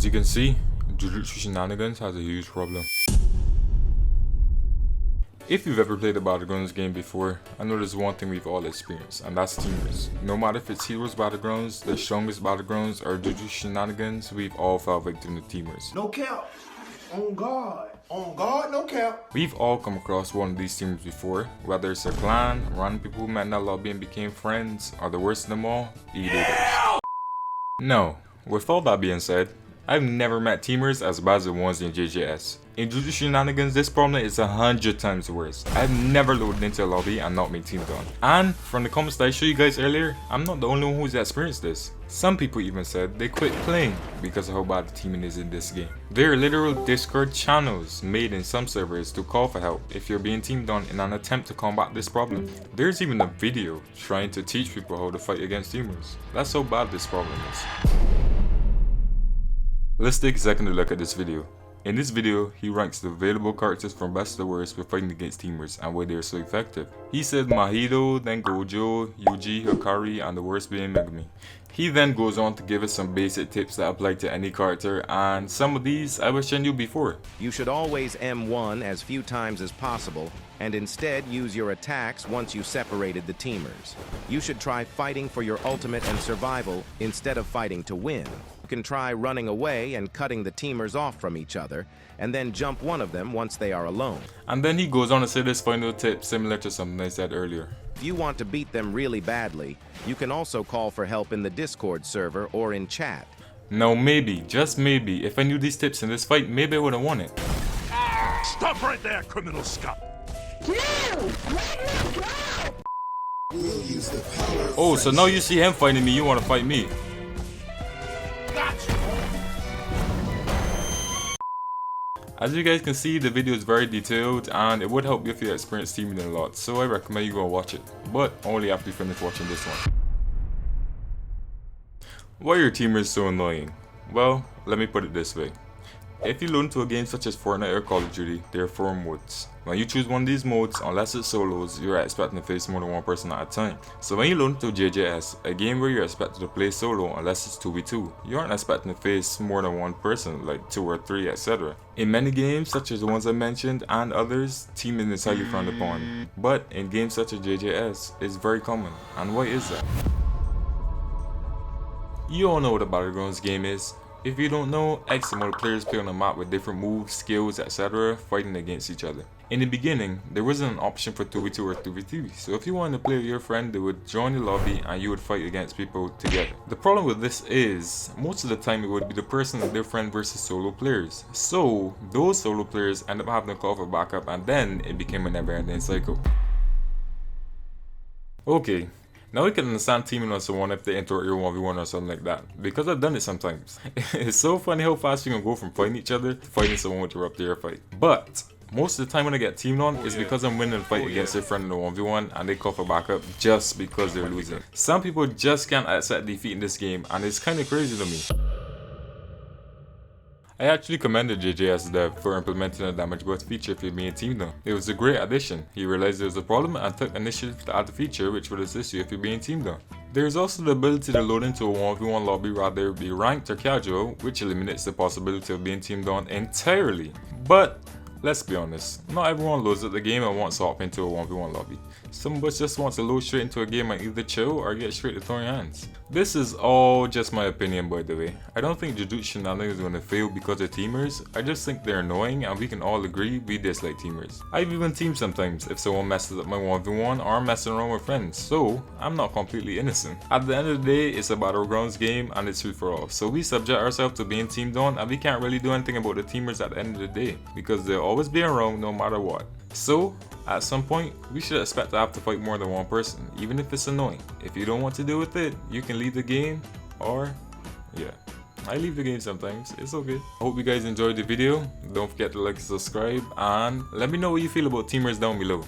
you can see, Jujutsu Shenanigans has a huge problem. If you've ever played a Battlegrounds game before, I know there's one thing we've all experienced, and that's teamers. No matter if it's Heroes Battlegrounds, the Strongest Battlegrounds, or Jujutsu Shenanigans, we've all fell victim to teamers. No cap. On God. On God, no cap. We've all come across one of these teamers before, whether it's a clan, random people who met in that lobby and became friends, or the worst of them all, e-daters. No, with all that being said, I've never met teamers as bad as the ones in JJS. In Jujutsu Shenanigans, this problem is 100 times worse. I've never loaded into a lobby and not been teamed on. And from the comments that I showed you guys earlier, I'm not the only one who's experienced this. Some people even said they quit playing because of how bad the teaming is in this game. There are literal Discord channels made in some servers to call for help if you're being teamed on in an attempt to combat this problem. There's even a video trying to teach people how to fight against teamers. That's how bad this problem is. Let's take a second to look at this video. In this video, he ranks the available characters from best to worst for fighting against teamers and why they are so effective. He said Mahito, then Gojo, Yuji, Hikari, and the worst being Megumi. He then goes on to give us some basic tips that apply to any character, and some of these I was showing you before. You should always M1 as few times as possible, and instead use your attacks once you separated the teamers. You should try fighting for your ultimate and survival instead of fighting to win. You can try running away and cutting the teamers off from each other, and then jump one of them once they are alone. And then he goes on to say this final tip similar to something I said earlier. If you want to beat them really badly, you can also call for help in the Discord server or in chat. Now maybe, just maybe, if I knew these tips in this fight, maybe I would have won it. Stop right there, criminal scum! Oh, so now you see him fighting me, you want to fight me. As you guys can see, the video is very detailed and it would help you if you experience teaming a lot, so I recommend you go and watch it, but only after you finish watching this one. Why are teamers so annoying? Well, let me put it this way. If you load into a game such as Fortnite or Call of Duty, there are 4 modes. When you choose one of these modes, unless it's solos, you're expecting to face more than one person at a time. So when you load into JJS, a game where you're expected to play solo unless it's 2v2, you aren't expecting to face more than one person, like 2 or 3, etc. In many games, such as the ones I mentioned and others, teaming is highly frowned upon. But in games such as JJS, it's very common. And why is that? You all know what a Battlegrounds game is. If you don't know, X amount of players play on a map with different moves, skills, etc. fighting against each other. In the beginning, there wasn't an option for 2v2 or 2v3, so if you wanted to play with your friend, they would join the lobby and you would fight against people together. The problem with this is, most of the time it would be the person and their friend versus solo players. So, those solo players end up having to call for backup and then it became a never-ending cycle. Okay. Now we can understand teaming on someone if they interrupt your 1v1 or something like that, because I've done it sometimes. It's so funny how fast you can go from fighting each other to fighting someone with interrupt their fight. But most of the time when I get teamed on, it's because I'm winning a fight against their friend in the 1v1 and they call for backup just because they're losing. Some people just can't accept defeat in this game and it's kinda crazy to me. I actually commended JJS dev for implementing a damage boost feature for being teamed on. It was a great addition. He realized there was a problem and took initiative to add the feature which would assist you if you're being teamed on. There is also the ability to load into a 1v1 lobby rather be ranked or casual, which eliminates the possibility of being teamed on entirely. But let's be honest, not everyone loads at the game and wants to hop into a 1v1 lobby. Some of us just want to load straight into a game and either chill or get straight to throwing hands. This is all just my opinion, by the way. I don't think Jujutsu Shenanigans is going to fail because of teamers. I just think they're annoying and we can all agree we dislike teamers. I've even teamed sometimes if someone messes up my 1v1 or I'm messing around with friends, so I'm not completely innocent. At the end of the day, it's a Battlegrounds game and it's free for all. So we subject ourselves to being teamed on and we can't really do anything about the teamers at the end of the day because they'll always be around no matter what. So, at some point, we should expect to have to fight more than one person, even if it's annoying. If you don't want to deal with it, you can leave the game, or, yeah. I leave the game sometimes, it's okay. I hope you guys enjoyed the video. Don't forget to like and subscribe, and let me know what you feel about teamers down below.